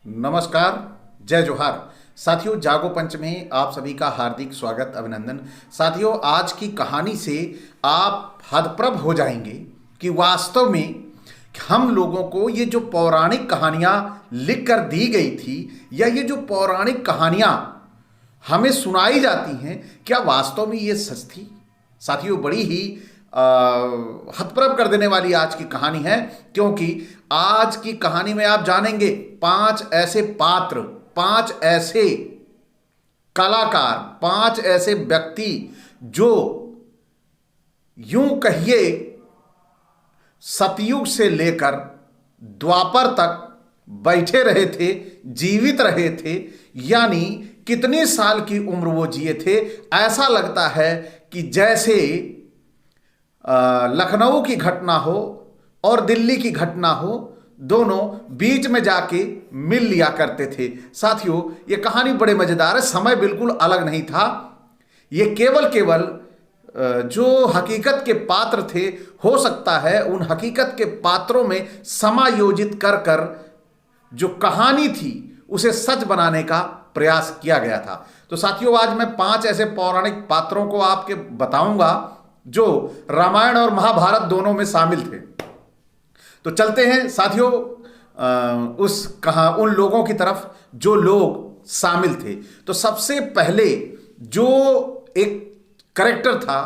नमस्कार, जय जोहार। साथियों, जागो पंच में आप सभी का हार्दिक स्वागत, अभिनंदन। साथियों, आज की कहानी से आप हतप्रभ हो जाएंगे कि वास्तव में हम लोगों को ये जो पौराणिक कहानियां लिख कर दी गई थी या ये जो पौराणिक कहानियां हमें सुनाई जाती हैं, क्या वास्तव में ये सच थी? साथियों, बड़ी ही हतप्रभ कर देने वाली आज की कहानी है, क्योंकि आज की कहानी में आप जानेंगे 5 ऐसे पात्र, 5 ऐसे कलाकार, 5 ऐसे व्यक्ति जो यूं कहिए सतयुग से लेकर द्वापर तक बैठे रहे थे, जीवित रहे थे। यानी कितनी साल की उम्र वो जिए थे? ऐसा लगता है कि जैसे लखनऊ की घटना हो और दिल्ली की घटना हो, दोनों बीच में जाके मिल लिया करते थे। साथियों, ये कहानी बड़े मजेदार है। समय बिल्कुल अलग नहीं था। ये केवल जो हकीकत के पात्र थे, हो सकता है उन हकीकत के पात्रों में समायोजित कर कर जो कहानी थी उसे सच बनाने का प्रयास किया गया था। तो साथियों, आज मैं 5 ऐसे पौराणिक पात्रों को आपके बताऊंगा जो रामायण और महाभारत दोनों में शामिल थे। तो चलते हैं साथियों उन लोगों की तरफ जो लोग शामिल थे। तो सबसे पहले जो एक कैरेक्टर था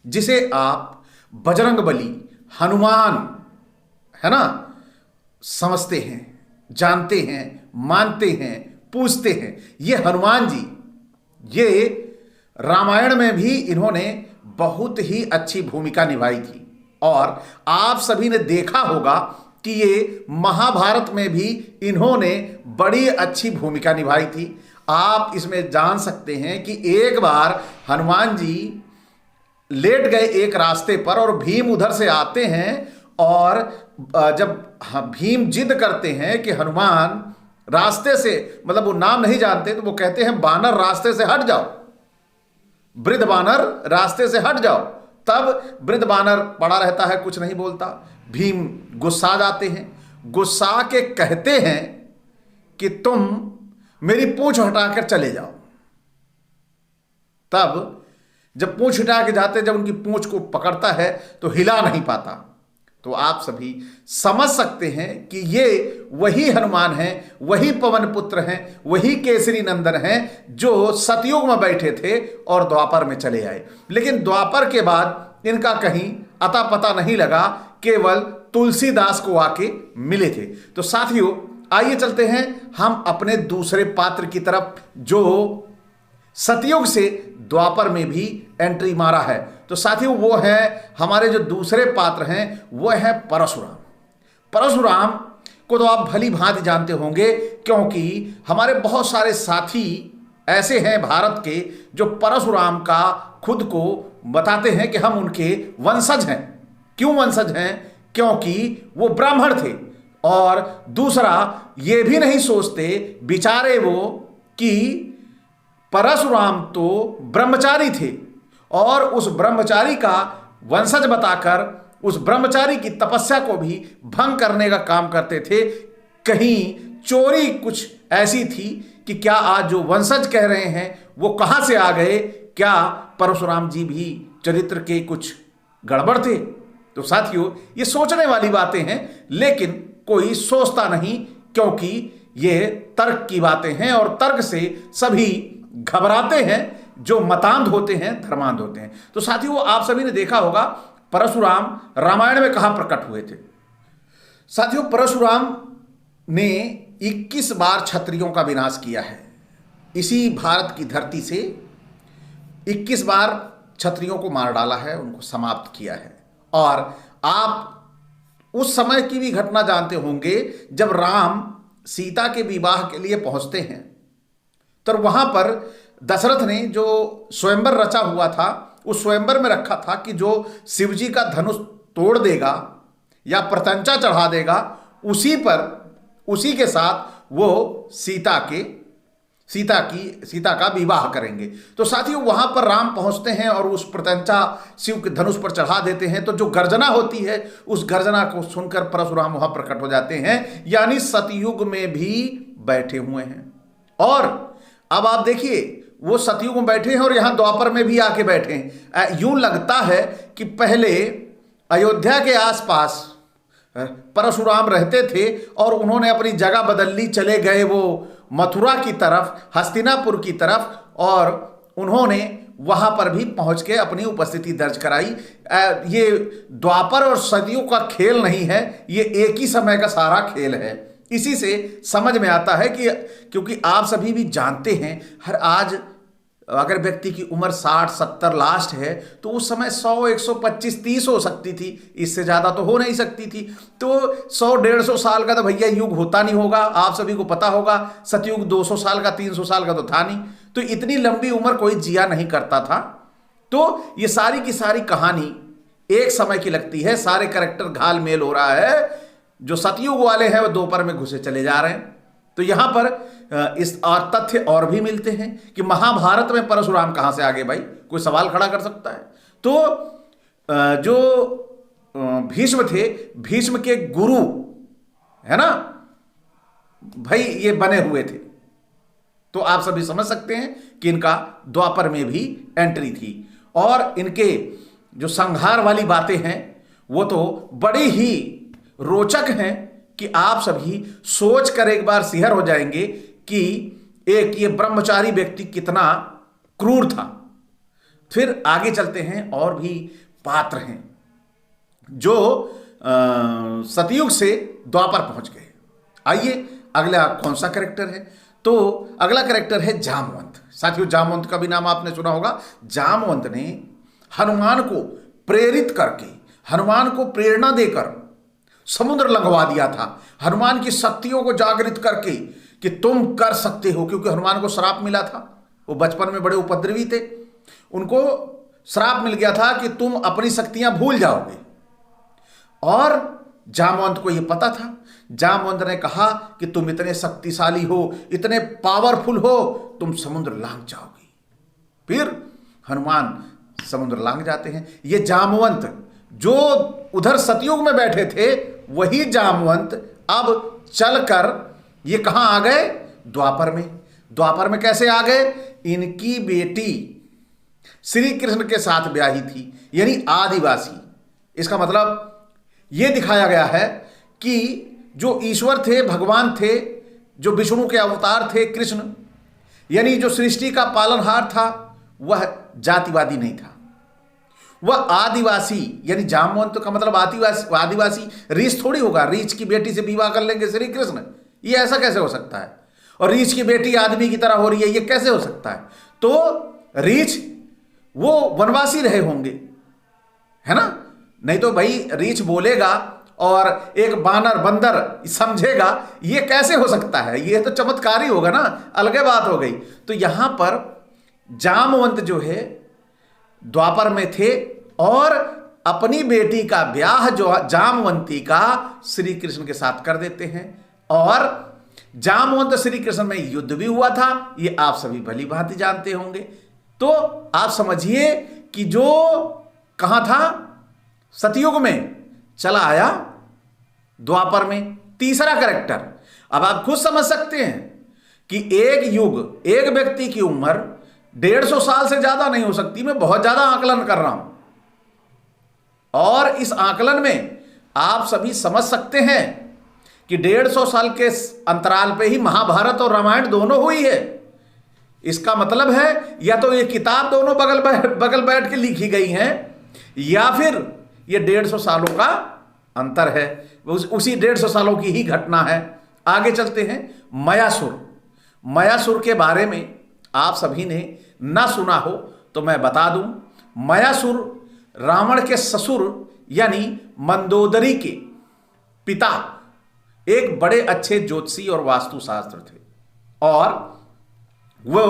जिसे आप बजरंगबली, हनुमान, है ना, समझते हैं, जानते हैं, मानते हैं, पूजते हैं, ये हनुमान जी। ये रामायण में भी इन्होंने बहुत ही अच्छी भूमिका निभाई थी और आप सभी ने देखा होगा कि ये महाभारत में भी इन्होंने बड़ी अच्छी भूमिका निभाई थी। आप इसमें जान सकते हैं कि एक बार हनुमान जी लेट गए एक रास्ते पर और भीम उधर से आते हैं, और जब भीम जिद करते हैं कि हनुमान रास्ते से, मतलब वो नाम नहीं जानते, तो वो कहते हैं बानर रास्ते से हट जाओ, वृद्ध बानर रास्ते से हट जाओ। तब वृद्ध बानर पड़ा रहता है, कुछ नहीं बोलता। भीम गुस्सा जाते हैं, गुस्सा के कहते हैं कि तुम मेरी पूंछ हटाकर चले जाओ। तब जब पूंछ हटा के जाते, जब उनकी पूंछ को पकड़ता है तो हिला नहीं पाता। तो आप सभी समझ सकते हैं कि ये वही हनुमान हैं, वही पवन पुत्र हैं, वही केसरी नंदन हैं जो सतयुग में बैठे थे और द्वापर में चले आए। लेकिन द्वापर के बाद इनका कहीं अता पता नहीं लगा, केवल तुलसीदास को आके मिले थे। तो साथियों, आइए चलते हैं हम अपने दूसरे पात्र की तरफ जो सतयुग से द्वापर में भी एंट्री मारा है। तो साथियों, वो है हमारे जो दूसरे पात्र हैं, वो है परशुराम। परशुराम को तो आप भली भांति जानते होंगे, क्योंकि हमारे बहुत सारे साथी ऐसे हैं भारत के जो परशुराम का खुद को बताते हैं कि हम उनके वंशज हैं। क्यों वंशज हैं? क्योंकि वो ब्राह्मण थे, और दूसरा ये भी नहीं सोचते बेचारे वो कि परशुराम तो ब्रह्मचारी थे, और उस ब्रह्मचारी का वंशज बताकर उस ब्रह्मचारी की तपस्या को भी भंग करने का काम करते थे। कहीं चोरी कुछ ऐसी थी कि क्या आज जो वंशज कह रहे हैं वो कहां से आ गए? क्या परशुराम जी भी चरित्र के कुछ गड़बड़ थे? तो साथियों, ये सोचने वाली बातें हैं, लेकिन कोई सोचता नहीं, क्योंकि ये तर्क की बातें हैं और तर्क से सभी घबराते हैं जो मतांध होते हैं, धर्मांध होते हैं। तो साथियों, आप सभी ने देखा होगा परशुराम रामायण में कहां प्रकट हुए थे। साथियों, परशुराम ने 21 बार क्षत्रियों का विनाश किया है। इसी भारत की धरती से 21 बार क्षत्रियों को मार डाला है, उनको समाप्त किया है। और आप उस समय की भी घटना जानते होंगे, जब राम सीता के विवाह के लिए पहुंचते हैं, तो वहां पर दशरथ ने जो स्वयंवर रचा हुआ था, उस स्वयंवर में रखा था कि जो शिवजी का धनुष तोड़ देगा या प्रत्यंचा चढ़ा देगा, उसी के साथ वो सीता का विवाह करेंगे। तो साथियों, वहां पर राम पहुंचते हैं और उस प्रत्यंचा शिव के धनुष पर चढ़ा देते हैं। तो जो गर्जना होती है, उस गर्जना को सुनकर परशुराम वहां प्रकट हो जाते हैं। यानी सतयुग में भी बैठे हुए हैं। और अब आप देखिए, वो सतयुग में बैठे हैं और यहां द्वापर में भी आके बैठे हैं। यूं लगता है कि पहले अयोध्या के आसपास परशुराम रहते थे और उन्होंने अपनी जगह बदल ली, चले गए वो मथुरा की तरफ, हस्तिनापुर की तरफ, और उन्होंने वहां पर भी पहुंच के अपनी उपस्थिति दर्ज कराई। ये द्वापर और सदियों का खेल नहीं है, ये एक ही समय का सारा खेल है। इसी से समझ में आता है कि क्योंकि आप सभी भी जानते हैं, हर आज अगर व्यक्ति की उम्र 60-70 लास्ट है तो उस समय 100, 125, 30 हो सकती थी, इससे ज़्यादा तो हो नहीं सकती थी। तो 100-150 साल का तो भैया युग होता नहीं होगा, आप सभी को पता होगा। सतयुग 200 साल का, 300 साल का तो था नहीं, तो इतनी लंबी उम्र कोई जिया नहीं करता था। तो ये सारी की सारी कहानी एक समय की लगती है, सारे कैरेक्टर घाल मेल हो रहा है। जो सतयुग वाले हैं वो दोपहर में घुसे चले जा रहे हैं। तो यहां पर इस और तथ्य और भी मिलते हैं कि महाभारत में परशुराम कहां से आ गए भाई, कोई सवाल खड़ा कर सकता है। तो जो भीष्म थे, भीष्म के गुरु है ना भाई, ये बने हुए थे। तो आप सभी समझ सकते हैं कि इनका द्वापर में भी एंट्री थी। और इनके जो संहार वाली बातें हैं वो तो बड़ी ही रोचक हैं कि आप सभी सोच कर एक बार सिहर हो जाएंगे कि एक ये ब्रह्मचारी व्यक्ति कितना क्रूर था। फिर आगे चलते हैं, और भी पात्र हैं जो सतयुग से द्वापर पहुंच गए। आइए अगला कौन सा कैरेक्टर है, तो अगला कैरेक्टर है जामवंत। साथियों, जामवंत का भी नाम आपने सुना होगा। जामवंत ने हनुमान को प्रेरित करके, हनुमान को प्रेरणा देकर समुद्र लंघवा दिया था। हनुमान की शक्तियों को जागृत करके कि तुम कर सकते हो, क्योंकि हनुमान को श्राप मिला था, वो बचपन में बड़े उपद्रवी थे, उनको श्राप मिल गया था कि तुम अपनी शक्तियां भूल जाओगे। और जामवंत को यह पता था। जामवंत ने कहा कि तुम इतने शक्तिशाली हो, इतने पावरफुल हो, तुम समुद्र लांघ जाओगे। फिर हनुमान समुद्र लांघ जाते हैं। ये जामवंत जो उधर सतयुग में बैठे थे, वही जामवंत अब चलकर ये कहां आ गए, द्वापर में। द्वापर में कैसे आ गए, इनकी बेटी श्री कृष्ण के साथ ब्याही थी, यानी आदिवासी। इसका मतलब यह दिखाया गया है कि जो ईश्वर थे, भगवान थे, जो विष्णु के अवतार थे कृष्ण, यानी जो सृष्टि का पालनहार था, वह जातिवादी नहीं था, वह आदिवासी। यानी जामवंत का मतलब आदिवासी। रीछ थोड़ी होगा, रीछ की बेटी से विवाह कर लेंगे श्री कृष्ण, ये ऐसा कैसे हो सकता है। और रीछ की बेटी आदमी की तरह हो रही है, ये कैसे हो सकता है। तो रीछ वो वनवासी रहे होंगे, है ना। नहीं तो भाई रीछ बोलेगा और एक बानर बंदर समझेगा, ये कैसे हो सकता है, ये तो चमत्कार ही होगा ना, अलग बात हो गई। तो यहां पर जामवंत जो है द्वापर में थे और अपनी बेटी का ब्याह जो जामवंती का श्री कृष्ण के साथ कर देते हैं। और जामवंत श्री कृष्ण में युद्ध भी हुआ था, ये आप सभी भली भांति जानते होंगे। तो आप समझिए कि जो कहां था, सतयुग में चला आया द्वापर में। तीसरा कैरेक्टर, अब आप खुद समझ सकते हैं कि एक युग, एक व्यक्ति की उम्र 150 साल से ज्यादा नहीं हो सकती। मैं बहुत ज्यादा आकलन कर रहा हूं, और इस आकलन में आप सभी समझ सकते हैं कि 150 साल के अंतराल पे ही महाभारत और रामायण दोनों हुई है। इसका मतलब है या तो ये किताब दोनों बगल बैठ के लिखी गई हैं, या फिर ये 150 सालों का अंतर है, उसी 150 सालों की ही घटना है। आगे चलते हैं। मयासुर। मयासुर के बारे में आप सभी ने ना सुना हो तो मैं बता दूं। मयासुर रावण के ससुर यानी मंदोदरी के पिता एक बड़े अच्छे ज्योतिषी और वास्तुशास्त्र थे। और वो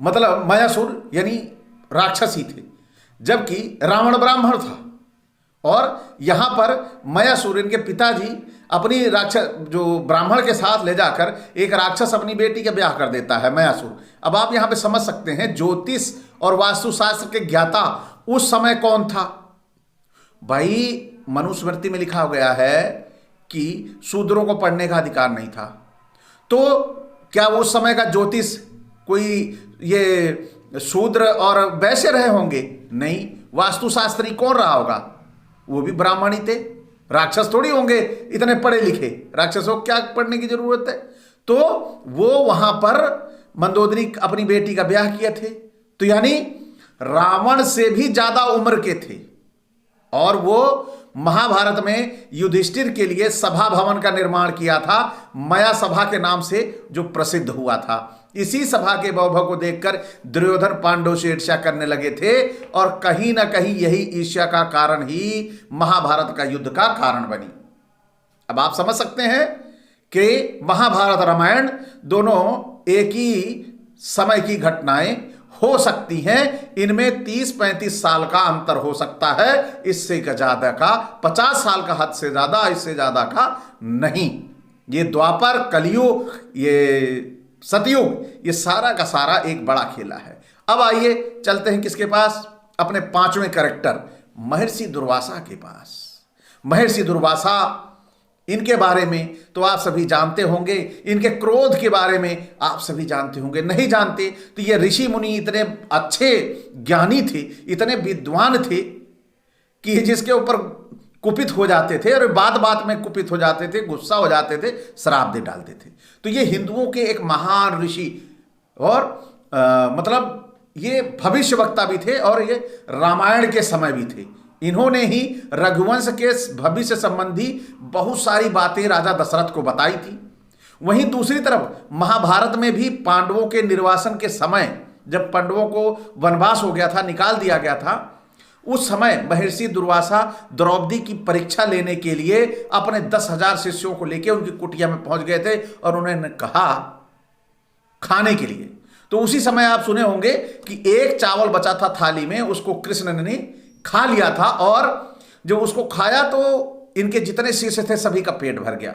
मतलब मयासुर यानी राक्षसी थे, जबकि रावण ब्राह्मण था। और यहां पर मयासुर इनके पिताजी अपनी राक्षस जो ब्राह्मण के साथ ले जाकर एक राक्षस अपनी बेटी का ब्याह कर देता है, मयासुर। अब आप यहां पे समझ सकते हैं ज्योतिष और वास्तुशास्त्र के ज्ञाता उस समय कौन था। भाई मनुस्मृति में लिखा गया है कि शूद्रों को पढ़ने का अधिकार नहीं था। तो क्या उस समय का ज्योतिष कोई ये शूद्र और वैश्य रहे होंगे? नहीं। वास्तुशास्त्री कौन रहा होगा? वो भी ब्राह्मण ही थे। राक्षस थोड़ी होंगे इतने पढ़े लिखे। राक्षसों को क्या पढ़ने की जरूरत है? तो वो वहां पर मंदोदरी अपनी बेटी का ब्याह किए थे, तो यानी रावण से भी ज्यादा उम्र के थे। और वो महाभारत में युधिष्ठिर के लिए सभा भवन का निर्माण किया था, माया सभा के नाम से, जो प्रसिद्ध हुआ था। इसी सभा के वैभव को देखकर दुर्योधन पांडव से ईर्ष्या करने लगे थे, और कहीं ना कहीं यही ईर्ष्या का कारण ही महाभारत का युद्ध का कारण बनी। अब आप समझ सकते हैं कि महाभारत रामायण दोनों एक ही समय की घटनाएं हो सकती हैं। इनमें 30-35 साल का अंतर हो सकता है, इससे ज्यादा का, 50 साल का हद से ज्यादा, इससे ज्यादा का नहीं। ये द्वापर, कलयुग, ये सतयुग, ये सारा का सारा एक बड़ा खेला है। अब आइए चलते हैं किसके पास? अपने पांचवें कैरेक्टर महर्षि दुर्वासा के पास। महर्षि दुर्वासा, इनके बारे में तो आप सभी जानते होंगे, इनके क्रोध के बारे में आप सभी जानते होंगे। नहीं जानते तो ये ऋषि मुनि इतने अच्छे ज्ञानी थे, इतने विद्वान थे कि जिसके ऊपर कुपित हो जाते थे और बात बात में कुपित हो जाते थे, गुस्सा हो जाते थे, श्राप दे डालते थे। तो ये हिंदुओं के एक महान ऋषि और मतलब ये भविष्यवक्ता भी थे, और ये रामायण के समय भी थे। इन्होंने ही रघुवंश के भविष्य संबंधी बहुत सारी बातें राजा दशरथ को बताई थी। वहीं दूसरी तरफ महाभारत में भी पांडवों के निर्वासन के समय, जब पांडवों को वनवास हो गया था, निकाल दिया गया था, उस समय महर्षि दुर्वासा द्रौपदी की परीक्षा लेने के लिए अपने 10,000 शिष्यों को लेकर उनकी कुटिया में पहुंच गए थे, और उन्होंने कहा खाने के लिए। तो उसी समय आप सुने होंगे कि एक चावल बचा था थाली में, उसको कृष्ण ने खा लिया था, और जब उसको खाया तो इनके जितने शिष्य थे सभी का पेट भर गया,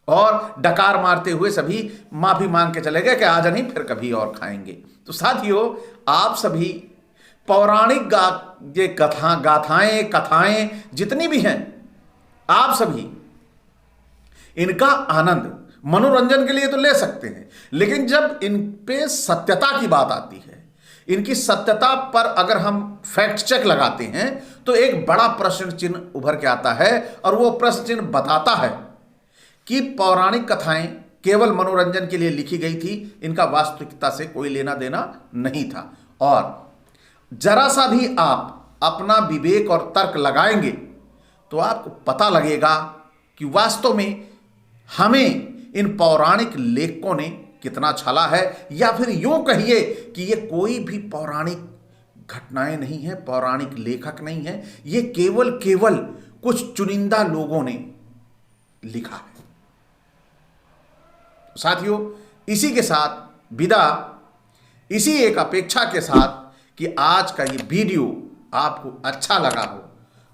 और डकार मारते हुए सभी माफी मांग के चले गए कि आज नहीं, फिर कभी और खाएंगे। तो साथियों, आप सभी पौराणिक ये कथाएं जितनी भी हैं, आप सभी इनका आनंद मनोरंजन के लिए तो ले सकते हैं, लेकिन जब इन पे सत्यता की बात आती है, इनकी सत्यता पर अगर हम फैक्ट चेक लगाते हैं, तो एक बड़ा प्रश्न चिन्ह उभर के आता है, और वो प्रश्न चिन्ह बताता है कि पौराणिक कथाएं केवल मनोरंजन के लिए लिखी गई थी, इनका वास्तविकता से कोई लेना देना नहीं था। और जरा सा भी आप अपना विवेक और तर्क लगाएंगे तो आपको पता लगेगा कि वास्तव में हमें इन पौराणिक लेखकों ने कितना छला है, या फिर यूं कहिए कि ये कोई भी पौराणिक घटनाएं नहीं है, पौराणिक लेखक नहीं है, ये केवल कुछ चुनिंदा लोगों ने लिखा है। साथियों, इसी के साथ विदा, इसी एक अपेक्षा के साथ कि आज का ये वीडियो आपको अच्छा लगा हो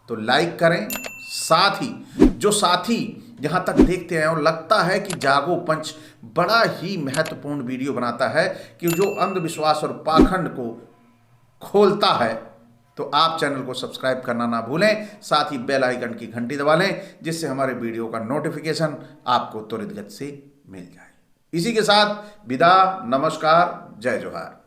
तो लाइक करें। साथ ही जो साथी यहाँ तक देखते हैं और लगता है कि जागो पंच बड़ा ही महत्वपूर्ण वीडियो बनाता है, कि जो अंधविश्वास और पाखंड को खोलता है, तो आप चैनल को सब्सक्राइब करना ना भूलें। साथ ही बेल आइकन की घंटी दबा लें, जिससे हमारे वीडियो का नोटिफिकेशन आपको त्वरित गति से मिल जाए। इसी के साथ विदा, नमस्कार, जय जोहार।